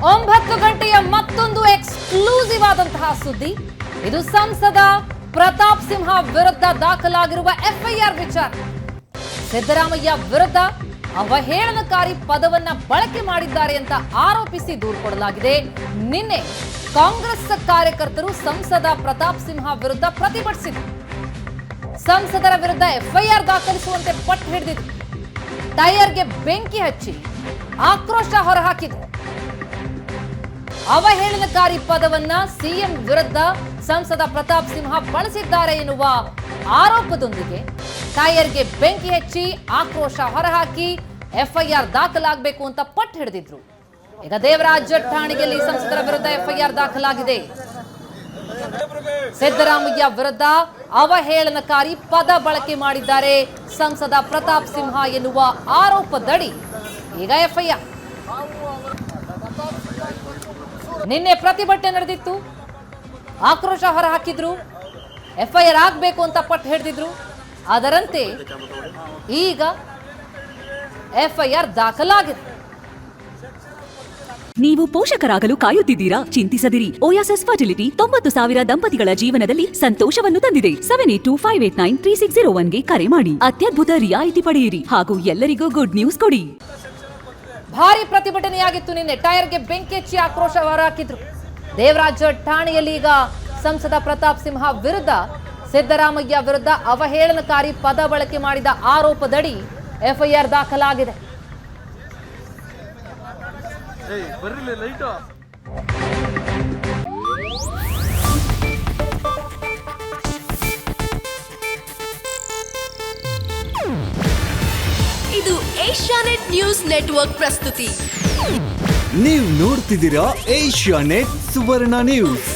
9 ಗಂಟೆಯ ಮತ್ತೊಂದು ಎಕ್ಸ್ಕ್ಲೂಸಿವ್ ಆದಂತಹ ಸುದ್ದಿ. ಇದು ಸಂಸದ ಪ್ರತಾಪ್ ಸಿಂಹ ವಿರುದ್ಧ ದಾಖಲಾಗಿರುವ ಎಫ್ಐಆರ್ ವಿಚಾರ. ಸಿದ್ದರಾಮಯ್ಯ ವಿರುದ್ಧ ಅವಹೇಳನಕಾರಿ ಪದವನ್ನ ಬಳಕೆ ಮಾಡಿದ್ದಾರೆ ಅಂತ ಆರೋಪಿಸಿ ದೂರು ಕೊಡಲಾಗಿದೆ. ನಿನ್ನೆ ಕಾಂಗ್ರೆಸ್ ಕಾರ್ಯಕರ್ತರು ಸಂಸದ ಪ್ರತಾಪ್ ಸಿಂಹ ವಿರುದ್ಧ ಪ್ರತಿಭಟಿಸಿದರು. ಸಂಸದರ ವಿರುದ್ಧ ಎಫ್ಐಆರ್ ದಾಖಲಿಸುವಂತೆ ಪಟ್ಟು ಹಿಡಿದಿದ್ರು. ಟೈರ್ಗೆ ಬೆಂಕಿ ಹಚ್ಚಿ ಆಕ್ರೋಶ ಹೊರಹಾಕಿದ್ರು. ಅವಹೇಳನಕಾರಿ ಪದವನ್ನ ಸಿಎಂ ವಿರುದ್ಧ ಸಂಸದ ಪ್ರತಾಪ್ ಸಿಂಹ ಬಳಸಿದ್ದಾರೆ ಎನ್ನುವ ಆರೋಪದೊಂದಿಗೆ ಟೈರ್ಗೆ ಬೆಂಕಿ ಹಚ್ಚಿ ಆಕ್ರೋಶ ಹೊರಹಾಕಿ ಎಫ್ಐಆರ್ ದಾಖಲಾಗಬೇಕು ಅಂತ ಪಟ್ಟು ಹಿಡಿದಿದ್ರು. ಈಗ ದೇವರಾಜ ಠಾಣೆಯಲ್ಲಿ ಸಂಸದರ ವಿರುದ್ಧ ಎಫ್ಐಆರ್ ದಾಖಲಾಗಿದೆ. ಸಿದ್ದರಾಮಯ್ಯ ವಿರುದ್ಧ ಅವಹೇಳನಕಾರಿ ಪದ ಬಳಕೆ ಮಾಡಿದ್ದಾರೆ ಸಂಸದ ಪ್ರತಾಪ್ ಸಿಂಹ ಎನ್ನುವ ಆರೋಪದಡಿ ಈಗ ಎಫ್ಐಆರ್. ನಿನ್ನೆ ಪ್ರತಿಭಟನೆ ನಡೆದಿತ್ತು, ಆಕ್ರೋಶ ಹೊರಹಾಕಿದ್ರು, ಎಫ್ಐಆರ್ ಆಗಬೇಕು ಅಂತ ಪಟ್ಟು ಹಿಡಿದಿದ್ರು. ಅದರಂತೆ ಈಗ ಎಫ್ಐಆರ್ ದಾಖಲಾಗಿದೆ. ನೀವು ಪೋಷಕರಾಗಲು ಕಾಯುತ್ತಿದ್ದೀರಾ? ಚಿಂತಿಸದಿರಿ. ಓಯಾಸಿಸ್ ಫರ್ಟಿಲಿಟಿ 90,000 ದಂಪತಿಗಳ ಜೀವನದಲ್ಲಿ ಸಂತೋಷವನ್ನು ತಂದಿದೆ. 7825893601ಗೆ ಕರೆ ಮಾಡಿ ಅತ್ಯದ್ಭುತ ರಿಯಾಯಿತಿ ಪಡೆಯಿರಿ ಹಾಗೂ ಎಲ್ಲರಿಗೂ ಗುಡ್ ನ್ಯೂಸ್ ಕೊಡಿ. ಭಾರಿ ಪ್ರತಿಭಟನೆಯಾಗಿತ್ತು. ನಿನ್ನೆ ಟೈರ್ಗೆ ಬೆಂಕಿ ಹಚ್ಚಿ ಆಕ್ರೋಶ ಹೊರಹಾಕಿದ್ರು. ದೇವರಾಜ ಠಾಣೆಯಲ್ಲಿ ಈಗ ಸಂಸದ ಪ್ರತಾಪ್ ಸಿಂಹ ವಿರುದ್ಧ ಸಿದ್ದರಾಮಯ್ಯ ವಿರುದ್ಧ ಅವಹೇಳನಕಾರಿ ಪದ ಬಳಕೆ ಮಾಡಿದ ಆರೋಪದಡಿ ಎಫ್ಐಆರ್ ದಾಖಲಾಗಿದೆ. ಇದು ಏಷ್ಯಾನೆಟ್ ನ್ಯೂಸ್ ನೆಟ್ವರ್ಕ್ ಪ್ರಸ್ತುತಿ. ನೀವು ನೋಡ್ತಿದ್ದೀರಾ ಏಷ್ಯಾನೆಟ್ ಸುವರ್ಣ ನ್ಯೂಸ್.